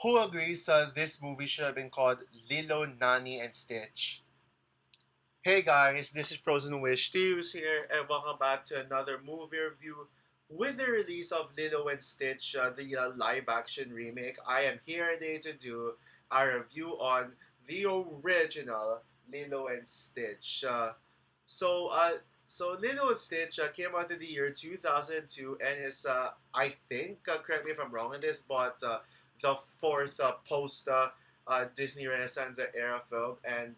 Who agrees this movie should have been called Lilo, Nani, and Stitch? Hey guys, this is Frozen Wish Stews here, and welcome back to another movie review. With the release of Lilo and Stitch, the live action remake, I am here today to do a review on the original Lilo and Stitch. So, uh, so Lilo and Stitch came out in the year 2002 and is, I think, correct me if I'm wrong in this, but the fourth post Disney Renaissance era film, and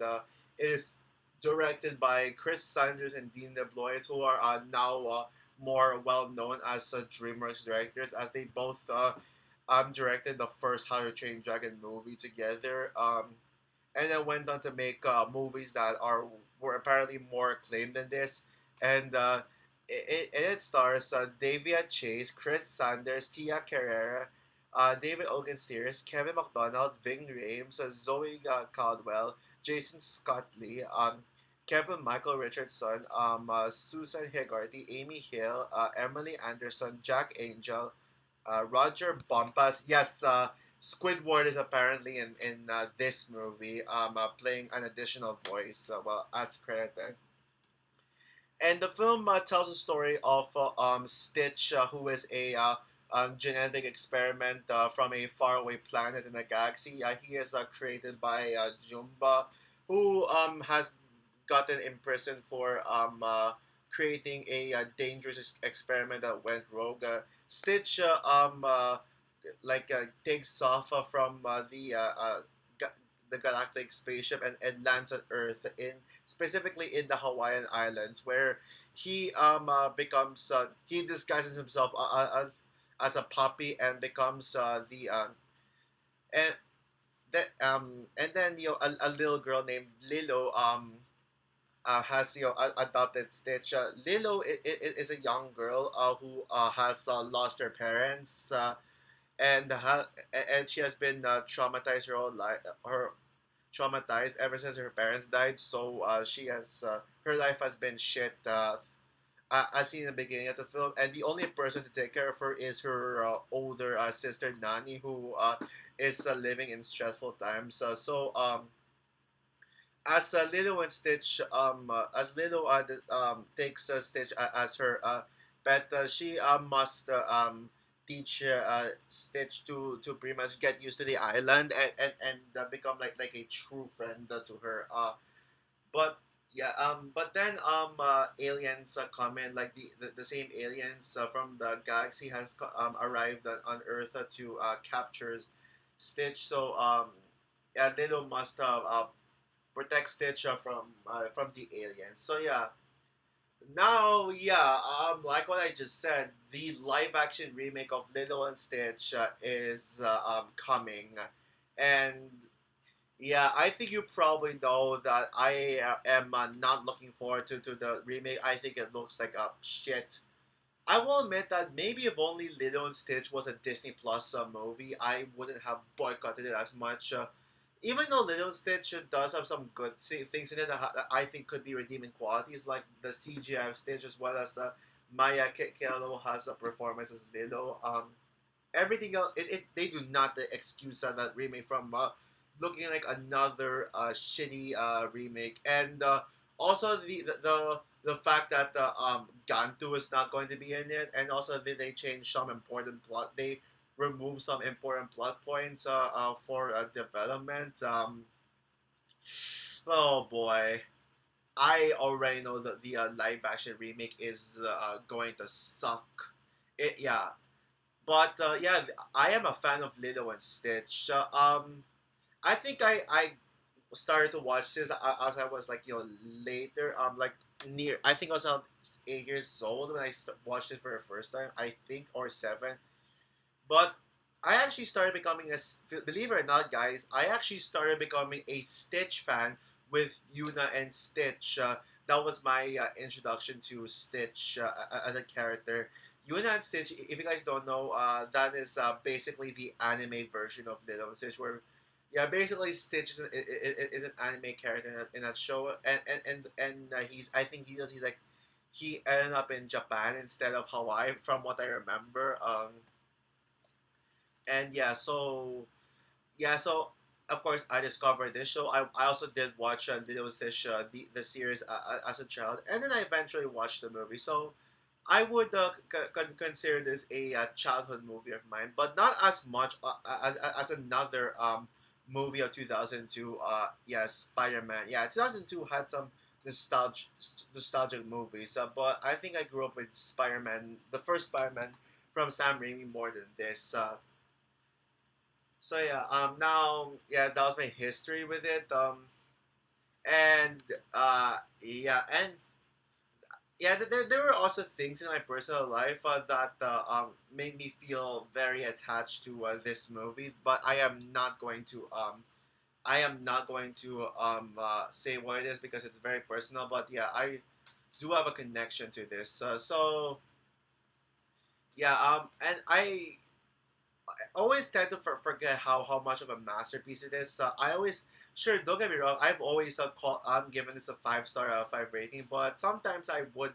it is directed by Chris Sanders and Dean DeBlois, who are now more well known as DreamWorks directors, as they both directed the first How to Train Dragon movie together, and then went on to make movies that are were apparently more acclaimed than this, and it stars Davia Chase, Chris Sanders, Tia Carrera. David Ogen Steers, Kevin McDonald, Ving Rhames, Zoe Caldwell, Jason Scott Lee, Kevin Michael Richardson, Susan Hegarty, Amy Hill, Emily Anderson, Jack Angel, Roger Bompas. Yes, Squidward is apparently in this movie, playing an additional voice, well, as credited. And the film tells the story of Stitch, who is a genetic experiment from a faraway planet in a galaxy. He is created by Jumba, who has gotten imprisoned for creating a dangerous experiment that went rogue. Stitch takes off from ga- the galactic spaceship and lands on Earth, in specifically in the Hawaiian Islands, where he disguises himself as a puppy and becomes and and then a little girl named Lilo has adopted Stitch. Lilo is a young girl who has lost her parents, and she has been traumatized her whole life. Her traumatized ever since her parents died. So she has her life has been shit. As seen in the beginning of the film, and the only person to take care of her is her older sister Nani, who is living in stressful times. As Lilo and Stitch, as Lilo takes Stitch as her pet, she must teach Stitch to pretty much get used to the island and become like a true friend to her. But yeah, but then aliens come in, like the same aliens from the galaxy has arrived on Earth to capture Stitch. So yeah, Lilo must protect Stitch from the aliens. So yeah, now yeah, like what I just said, the live action remake of Lilo and Stitch is coming, and yeah, I think you probably know that I am not looking forward to the remake. I think it looks like a shit. I will admit that maybe if only Lilo and Stitch was a Disney Plus movie, I wouldn't have boycotted it as much. Even though Lilo and Stitch does have some good things in it that I think could be redeeming qualities, like the CGI of Stitch, as well as Maya Kello has a performance as Lilo. Everything else, they do not excuse that remake from looking like another shitty remake, and also the fact that Gantu is not going to be in it, and also they changed some important plot. They removed some important plot points for development. Oh boy, I already know that the live action remake is going to suck. It yeah, but yeah, I am a fan of Lilo and Stitch. I think I started to watch this as I was like later like near, I think I was around 8 years old when I watched it for the first time, I think, or 7. But I actually started becoming believe it or not, guys, I actually started becoming a Stitch fan with Yuna and Stitch. That was my introduction to Stitch as a character. Yuna and Stitch, if you guys don't know, that is basically the anime version of Lilo and Stitch, where yeah, basically Stitch is an anime character in that show, and he's, I think he's like, he ended up in Japan instead of Hawaii, from what I remember. And yeah, so yeah, so of course I discovered this show. I also did watch Lilo Stitch, the series as a child, and then I eventually watched the movie. So I would consider this a childhood movie of mine, but not as much as another movie of 2002. Yeah, Spider Man. Yeah, 2002 had some nostalgic nostalgic movies, but I think I grew up with Spider Man, the first Spider Man from Sam Raimi, more than this. So yeah, now yeah, that was my history with it. And yeah, and yeah, there were also things in my personal life that made me feel very attached to this movie. But I am not going to say what it is because it's very personal. But yeah, I do have a connection to this. So yeah, and I always tend to forget how much of a masterpiece it is. I always sure don't get me wrong. I've always I'm giving this a 5 star out of 5 rating, but sometimes I would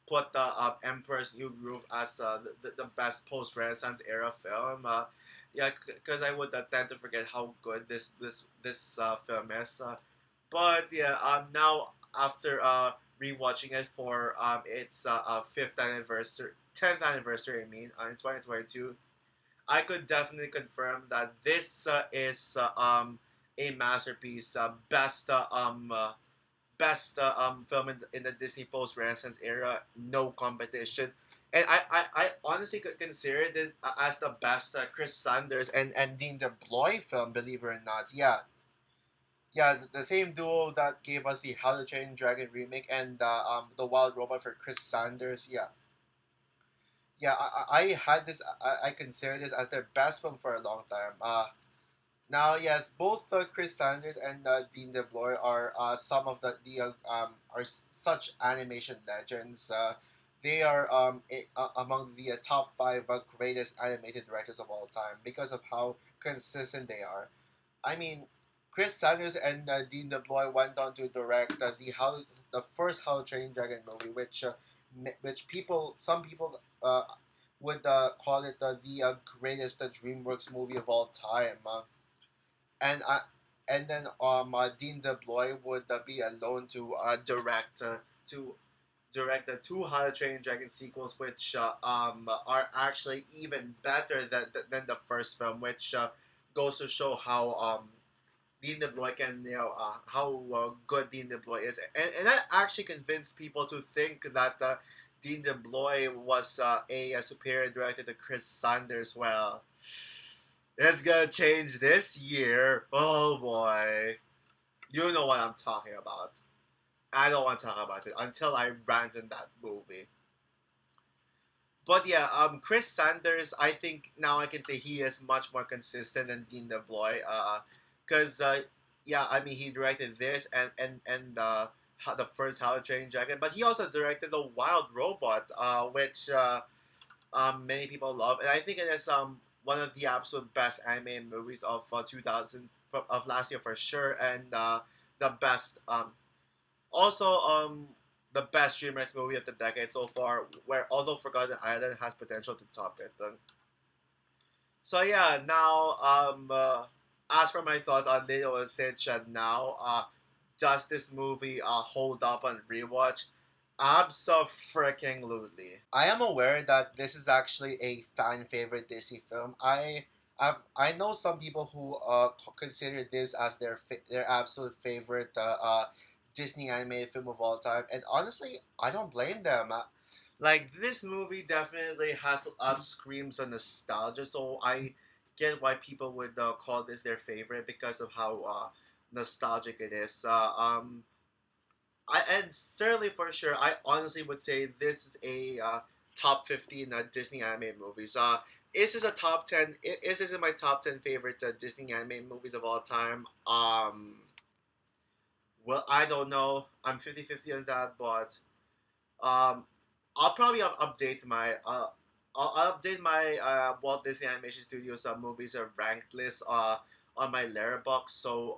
put the Emperor's New Groove as the best post Renaissance era film. Yeah, because I would tend to forget how good this film is. But yeah, now after rewatching it for its fifth anniversary, 10th anniversary, I mean, in 2022. I could definitely confirm that this is a masterpiece, best film in the Disney post Renaissance era, no competition. And I honestly could consider it as the best Chris Sanders and Dean DeBloy film, believe it or not. Yeah, yeah, the same duo that gave us the How to Train Dragon remake and the Wild Robot for Chris Sanders. Yeah, yeah, I had this. I consider this as their best film for a long time. Now, yes, both Chris Sanders and Dean DeBloy are some of such animation legends. They are among the top 5 greatest animated directors of all time because of how consistent they are. I mean, Chris Sanders and Dean DeBloy went on to direct the first How to Train Dragon movie, which some people would call it the greatest DreamWorks movie of all time. And I and then Dean DeBloy would be alone to direct the 2 How to Train Dragon sequels, which are actually even better than the first film, which goes to show how Dean DeBloy can how good Dean DeBloy is, and that actually convinced people to think that Dean DeBloy was a superior director to Chris Sanders. Well, it's gonna change this year. Oh boy. You know what I'm talking about. I don't want to talk about it until I rant in that movie. But yeah, Chris Sanders, I think now I can say he is much more consistent than Dean DeBloy. Because yeah, I mean he directed this and the first How to Train Dragon, but he also directed the Wild Robot, which many people love, and I think it is one of the absolute best animated movies of 2000 of last year for sure, and the best also the best DreamWorks movie of the decade so far. Where although Forgotten Island has potential to top it. So yeah, now as for my thoughts on Lilo and Stitch, now does this movie hold up on rewatch? Absolutely. I am aware that this is actually a fan favorite Disney film. I know some people who consider this as their absolute favorite Disney animated film of all time, and honestly, I don't blame them. Like this movie definitely has screams of nostalgia, so I get why people would call this their favorite because of how nostalgic it is. And certainly for sure, I honestly would say this is a top 15 Disney animated movies. Is this a top 10? Is this in my top 10 favorite Disney animated movies of all time? Well, I don't know. I'm 50-50 on that, but um, I'll probably update my I'll update my Walt Disney Animation Studios movies ranked list on my Letterboxd. So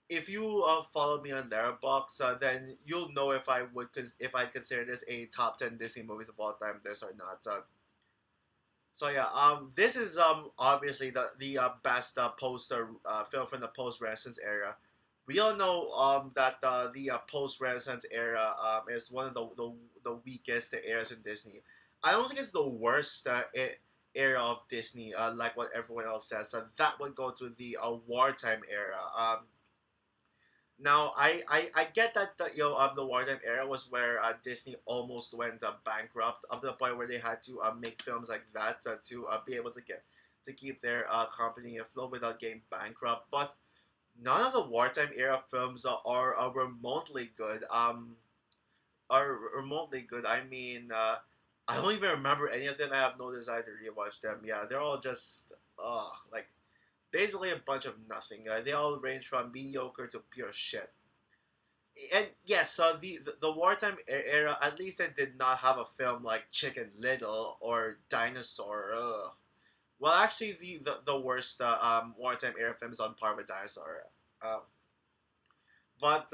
if you follow me on Letterboxd, then you'll know if if I consider this a top 10 Disney movies of all time, this or not. So yeah, this is obviously the best poster film from the post Renaissance era. We all know that the post Renaissance era is one of the weakest eras in Disney. I don't think it's the worst era of Disney, like what everyone else says. That would go to the wartime era. Now, I get that the wartime era was where Disney almost went bankrupt up to the point where they had to make films like that to be able to keep their company afloat without getting bankrupt. But none of the wartime era films are remotely good. Are remotely good. I mean, I don't even remember any of them. I have no desire to rewatch them. Yeah, they're all just like basically a bunch of nothing. They all range from mediocre to pure shit. And yes, so the wartime era, at least it did not have a film like Chicken Little or Dinosaur. Ugh. Well, actually, the worst wartime era film is on par with Dinosaur. Um, but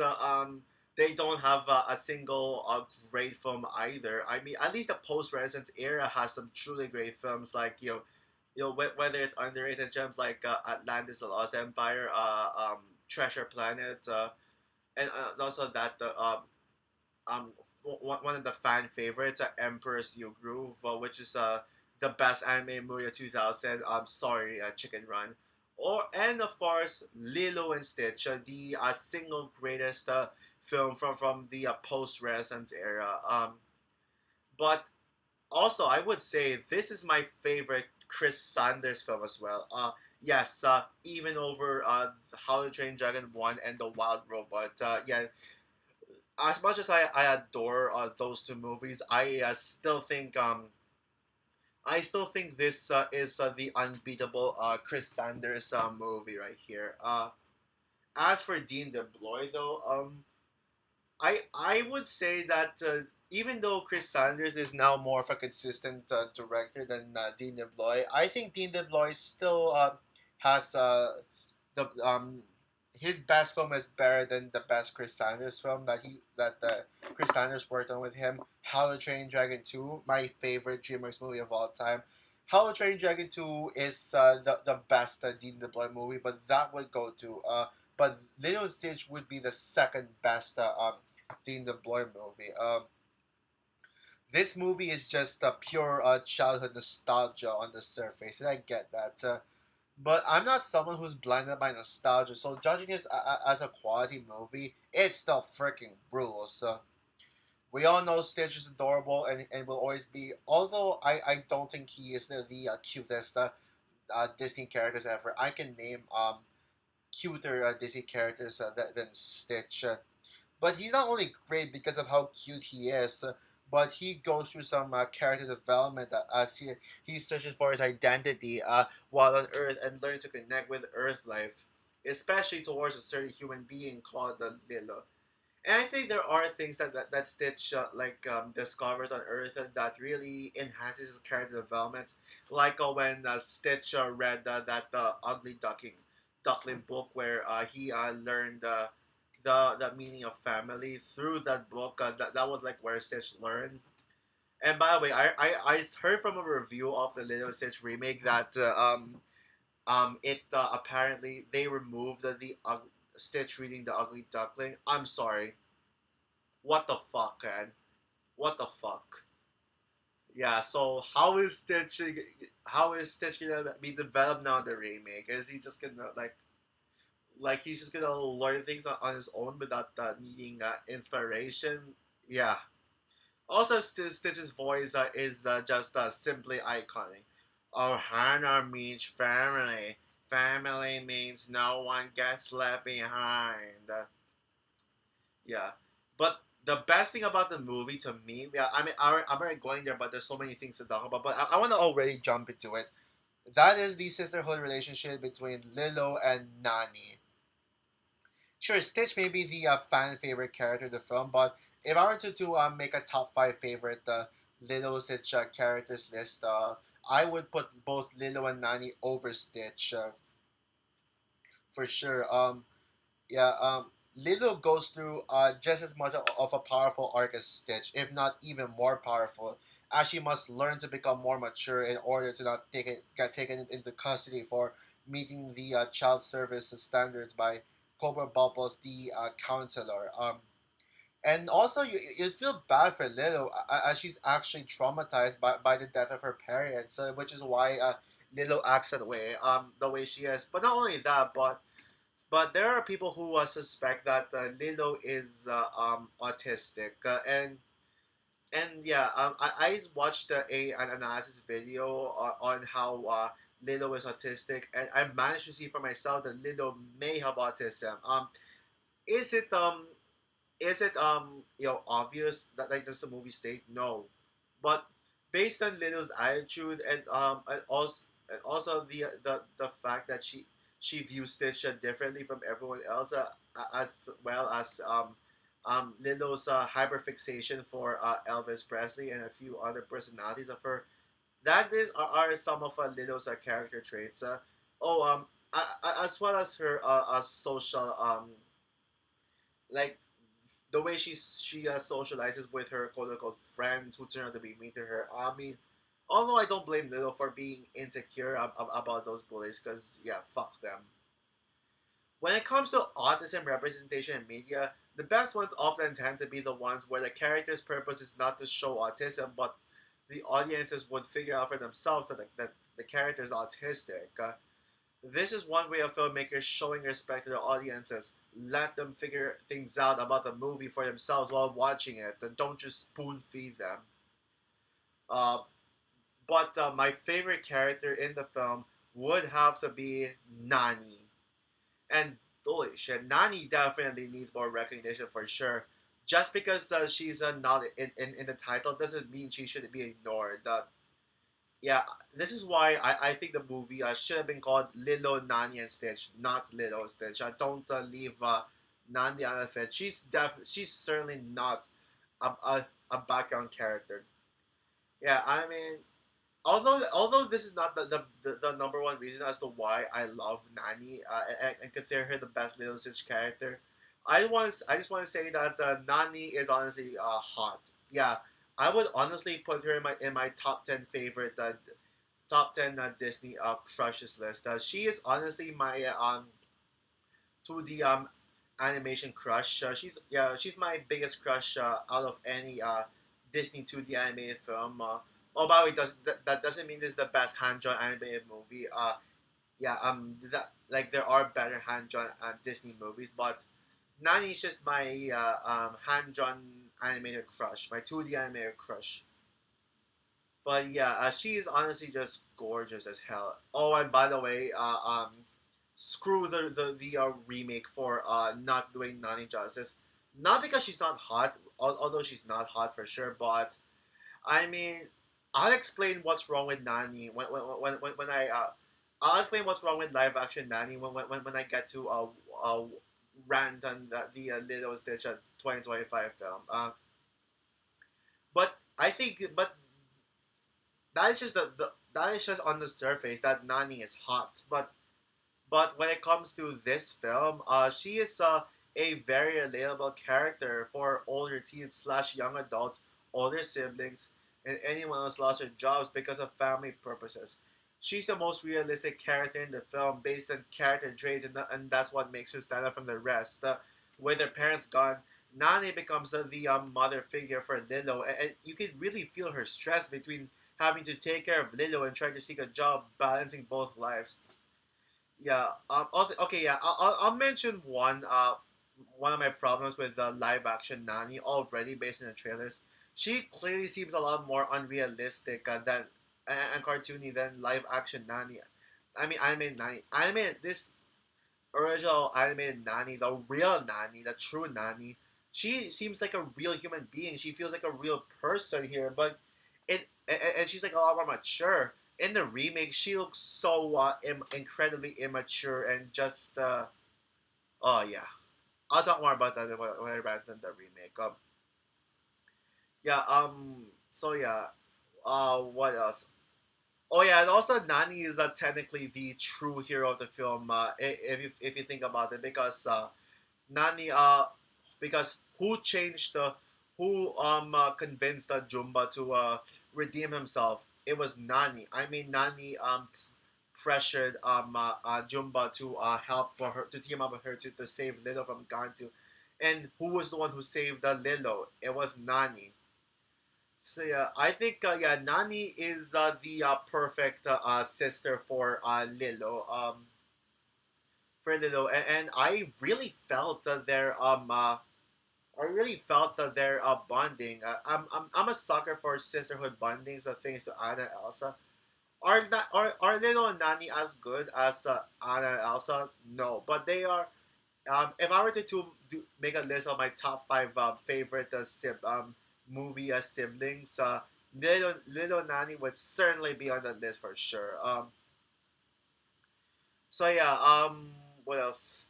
they don't have a single great film either. I mean, at least the post Renaissance era has some truly great films, like whether it's underrated gems like Atlantis: The Lost Empire, Treasure Planet, and also that um one of the fan favorites, Emperor's New Groove, which is the best anime movie of 2000. I'm sorry, Chicken Run, and of course Lilo and Stitch, the single greatest film from the post Renaissance era. But also I would say this is my favorite Chris Sanders film as well. Yes, even over How to Train Dragon 1 and The Wild Robot. Yeah, as much as I adore those two movies, I still think this is the unbeatable Chris Sanders movie right here. As for Dean DeBloy though, I would say that even though Chris Sanders is now more of a consistent director than Dean DeBloy, I think Dean DeBloy still has the his best film is better than the best Chris Sanders film that Chris Sanders worked on with him. How to Train Dragon 2, my favorite DreamWorks movie of all time. How to Train Dragon 2 is the best Dean DeBloy movie, but that would go to but Lilo Stitch would be the second best Dean DeBloy movie. This movie is just a pure childhood nostalgia on the surface, and I get that. But I'm not someone who's blinded by nostalgia, so judging this as a quality movie, it still freaking rules. We all know Stitch is adorable and will always be, although I don't think he is the cutest Disney characters ever. I can name cuter Disney characters than Stitch. But he's not only great because of how cute he is, but he goes through some character development as he searches for his identity while on Earth and learns to connect with Earth life, especially towards a certain human being called the Lilo. And I think there are things that Stitch discovers on Earth that really enhances his character development, like when Stitch read that Ugly Duckling book where he learned the meaning of family through that book. That was like where Stitch learned. And by the way, I heard from a review of the Lilo Stitch remake that it apparently they removed Stitch reading the Ugly Duckling. I'm sorry. What the fuck, man? What the fuck? Yeah. So how is Stitch gonna be developed now in the remake? Is he just gonna like he's just gonna learn things on his own without needing inspiration? Yeah. Also, Stitch's voice is just simply iconic. Ohana means family. Family means no one gets left behind. Yeah, but the best thing about the movie to me, yeah, I mean, I'm already going there, but there's so many things to talk about. But I want to already jump into it. That is the sisterhood relationship between Lilo and Nani. Sure, Stitch may be the fan favorite character of the film, but if I were to make a top five favorite Lilo Stitch characters list, I would put both Lilo and Nani over Stitch for sure. Yeah, Lilo goes through just as much of a powerful arc as Stitch, if not even more powerful. as she must learn to become more mature in order to not get taken into custody for meeting the child service standards by Cobra Bubbles, the counselor. And also, you feel bad for Lilo as she's actually traumatized by the death of her parents, which is why Lilo acts that way, the way she is. But not only that, but there are people who suspect that Lilo is autistic, and yeah, I watched an analysis video on how Lilo is autistic, and I managed to see for myself that Lilo may have autism. Is it obvious that like does the movie state? No, but based on Lilo's attitude and also the fact that she views Stitch differently from everyone else, as well as Lilo's hyperfixation for Elvis Presley and a few other personalities of her. That are some of Lilo's character traits. Oh, as well as her social like the way she socializes with her quote unquote friends who turn out to be mean to her. I mean, although I don't blame Lilo for being insecure about those bullies, because yeah, fuck them. When it comes to autism representation in media, the best ones often tend to be the ones where the character's purpose is not to show autism, but the audiences would figure out for themselves that the character is autistic. This is one way of filmmakers showing respect to their audiences. Let them figure things out about the movie for themselves while watching it, and don't just spoon feed them. Uh, but my favorite character in the film would have to be Nani. And holy shit, Nani definitely needs more recognition for sure. Just because she's not in the title doesn't mean she should be ignored. Yeah, this is why I think the movie should have been called Lilo, Nani, and Stitch, not Lilo and Stitch. Don't leave Nani out of it. She's certainly not a background character. Yeah, I mean, although this is not the number one reason as to why I love Nani and consider her the best Lilo Stitch character, I just want to say that Nani is honestly hot. Yeah, I would honestly put her in my top 10 Disney crushes list. She is honestly my 2D animation crush. She's my biggest crush out of any Disney 2D animated film. Oh, by the way, that doesn't mean this is the best hand-drawn animated movie. Yeah, that like there are better hand-drawn Disney movies, but Nani is just my hand-drawn animated crush, my 2D animated crush. But yeah, she is honestly just gorgeous as hell. Oh, and by the way, screw the remake for not doing Nani justice. Not because she's not hot, although she's not hot for sure, but I mean, I'll explain what's wrong with Nani when I'll explain what's wrong with live action Nani when I get to rant on the Lilo Stitch 2025 film. But I think that is just that is just on the surface that Nani is hot, but when it comes to this film, she is a very relatable character for older teens slash young adults, older siblings, and anyone who's lost their jobs because of family purposes. She's the most realistic character in the film based on character traits, and that's what makes her stand out from the rest. With her parents gone, Nani becomes the mother figure for Lilo, and you can really feel her stress between having to take care of Lilo and trying to seek a job, balancing both lives. Yeah. Okay. Yeah. I'll mention one of my problems with the live action Nani already based on the trailers. She clearly seems a lot more unrealistic than and cartoony than live action Nani. I mean, animated Nani. Animated this original animated Nani, the real Nani, the true Nani. She seems like a real human being. She feels like a real person here, but and she's like a lot more mature. In the remake, she looks so incredibly immature and just oh yeah. I'll talk more about that when I rant on the remake. Yeah. So yeah. What else? Oh yeah, and also Nani is technically the true hero of the film. If you think about it, because Nani because who convinced Jumba to redeem himself. It was Nani. I mean, Nani pressured Jumba to help for her to team up with her to save Lilo from Gantu. And who was the one who saved Lilo? It was Nani. So yeah, I think yeah, Nani is the perfect sister for Lilo, and I really felt I really felt their bonding. I'm a sucker for sisterhood bondings, things to Anna and Elsa. Are Lilo and Nani as good as Anna and Elsa? No, but they are. If I were to make a list of my top five favorite movie siblings, Lilo Nani would certainly be on the list for sure. So yeah. What else?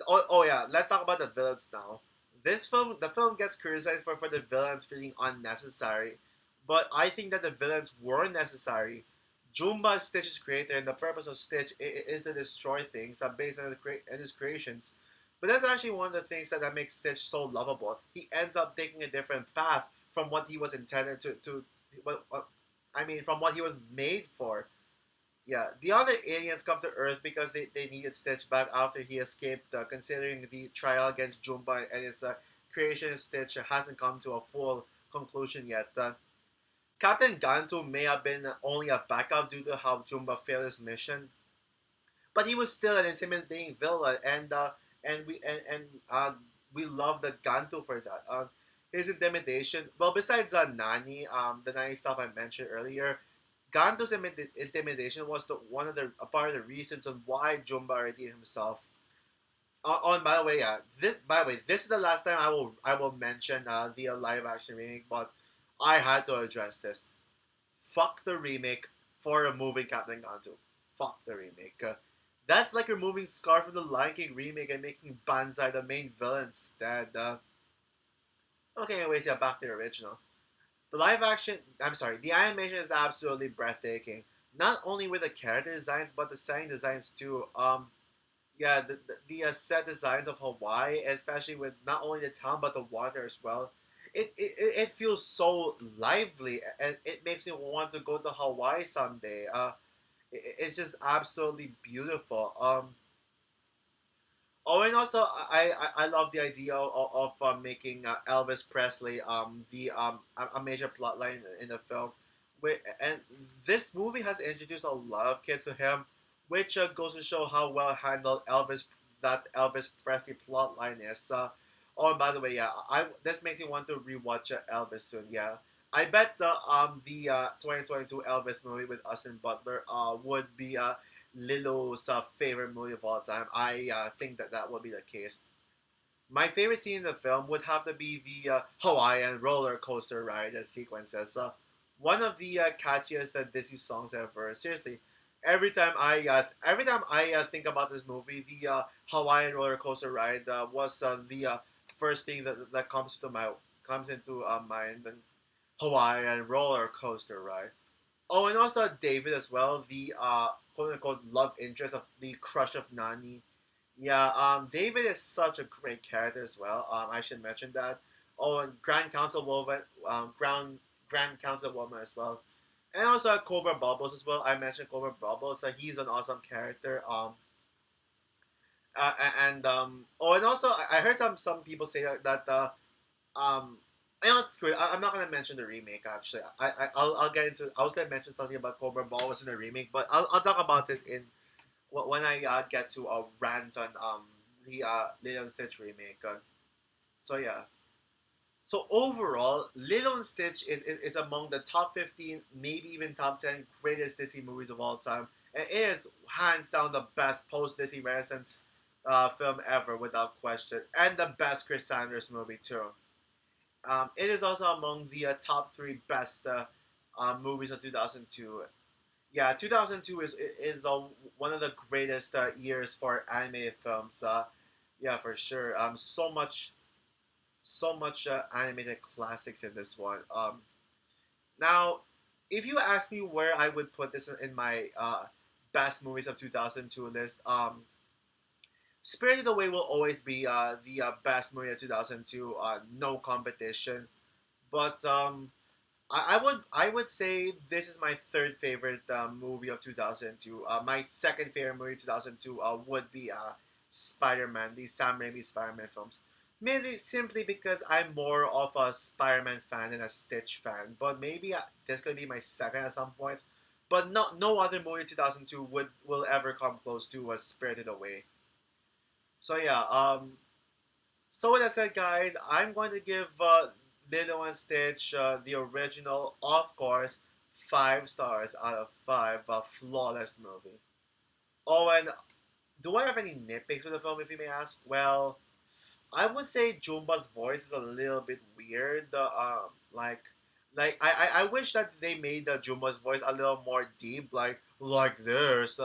Oh yeah, let's talk about the villains now. The film gets criticized for the villains feeling unnecessary, but I think that the villains were necessary. Jumba is Stitch's creator, and the purpose of Stitch is to destroy things based on his creations. But that's actually one of the things that makes Stitch so lovable. He ends up taking a different path from what he was intended to I mean, from what he was made for. Yeah, the other aliens come to Earth because they needed Stitch back after he escaped, considering the trial against Jumba and his creation of Stitch hasn't come to a full conclusion yet. Captain Gantu may have been only a backup due to how Jumba failed his mission, but he was still an intimidating villain, and we love the Gantu for that. His intimidation, well, besides Nani, the Nani stuff I mentioned earlier, Ganto's intimidation was one of the a part of the reasons on why Jumba redeemed himself. By the way, this is the last time I will mention the live action remake, but I had to address this. Fuck the remake for removing Captain Gantu. Fuck the remake. That's like removing Scar from the Lion King remake and making Banzai the main villain instead. Okay, anyways, yeah, back to the original. The animation is absolutely breathtaking. Not only with the character designs, but the setting designs too. Yeah, the set designs of Hawaii, especially with not only the town but the water as well. It feels so lively, and it makes me want to go to Hawaii someday. It's just absolutely beautiful. Oh, and also I love the idea of making Elvis Presley the a major plot line in the film. And this movie has introduced a lot of kids to him, which goes to show how well handled Elvis Presley plot line is. Oh, and by the way, yeah, I this makes me want to rewatch Elvis soon. Yeah, I bet the 2022 Elvis movie with Austin Butler would be Lilo's favorite movie of all time. I think that would be the case. My favorite scene in the film would have to be the Hawaiian roller coaster ride sequences. One of the catchiest Disney songs ever. Seriously, every time I think about this movie, the Hawaiian roller coaster ride was the first thing that comes into mind. And Hawaiian roller coaster ride. Oh, and also David as well, the quote unquote love interest of the crush of Nani. Yeah, David is such a great character as well. I should mention that. Oh, and Grand Councilwoman as well, and also Cobra Bubbles as well. I mentioned Cobra Bubbles. He's an awesome character. Oh, and also I heard some people say um, you know, screw it. I'm not gonna mention the remake. Actually, I'll get into. I was gonna mention something about Cobra Ball was in the remake, but I'll talk about it in when I get to a rant on the Lilo and Stitch remake. So yeah. So overall, Lilo and Stitch is among the top 15, maybe even top 10 greatest Disney movies of all time. And it is hands down the best post Disney Renaissance film ever, without question, and the best Chris Sanders movie too. It is also among the top three best movies of 2002. Yeah, 2002 is one of the greatest years for animated films. Yeah, for sure. So much animated classics in this one. Now, if you ask me where I would put this in my best movies of 2002 list, Spirited Away will always be the best movie of 2002. No competition. But I would say this is my third favorite movie of 2002. My second favorite movie of 2002 would be Spider-Man, the Sam Raimi Spider-Man films. Mainly simply because I'm more of a Spider-Man fan than a Stitch fan. But maybe this could be my second at some point. But no other movie in 2002 will ever come close to Spirited Away. So yeah, so with that said, guys, I'm going to give Lilo and Stitch, the original, of course, 5 stars out of 5. A flawless movie. Oh, and do I have any nitpicks with the film, if you may ask? Well, I would say Jumba's voice is a little bit weird. I wish that they made Jumba's voice a little more deep, like this.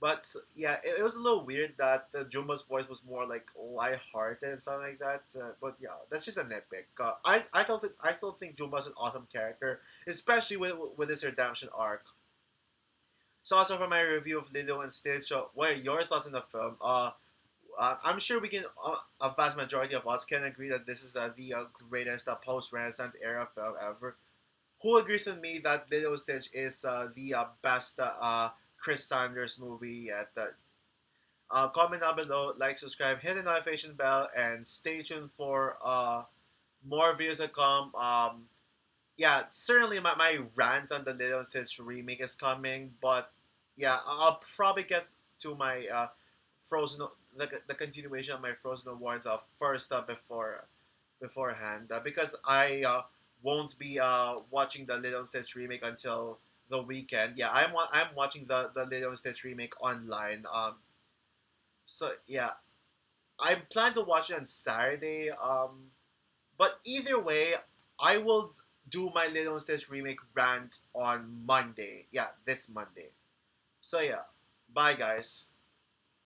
But yeah, it was a little weird that the Jumba's voice was more like light-hearted and something like that. But yeah, that's just a nitpick. I still think Jumba's an awesome character, especially with his redemption arc. So also for my review of Lilo and Stitch, what are your thoughts on the film? I'm sure a vast majority of us can agree that this is the greatest post-Renaissance era film ever. Who agrees with me that Lilo Stitch is the best Chris Sanders movie yet? Comment down below, like, subscribe, hit the notification bell, and stay tuned for more videos to come. Yeah, certainly my rant on the Lilo Stitch remake is coming, but yeah, I'll probably get to my Frozen the continuation of my Frozen Awards first beforehand because I won't be watching the Lilo Stitch remake until the weekend. Yeah, I'm watching the Lilo Stitch remake online. So yeah, I plan to watch it on Saturday. But either way, I will do my Lilo and Stitch remake rant on Monday. Yeah, this Monday. So yeah, bye guys.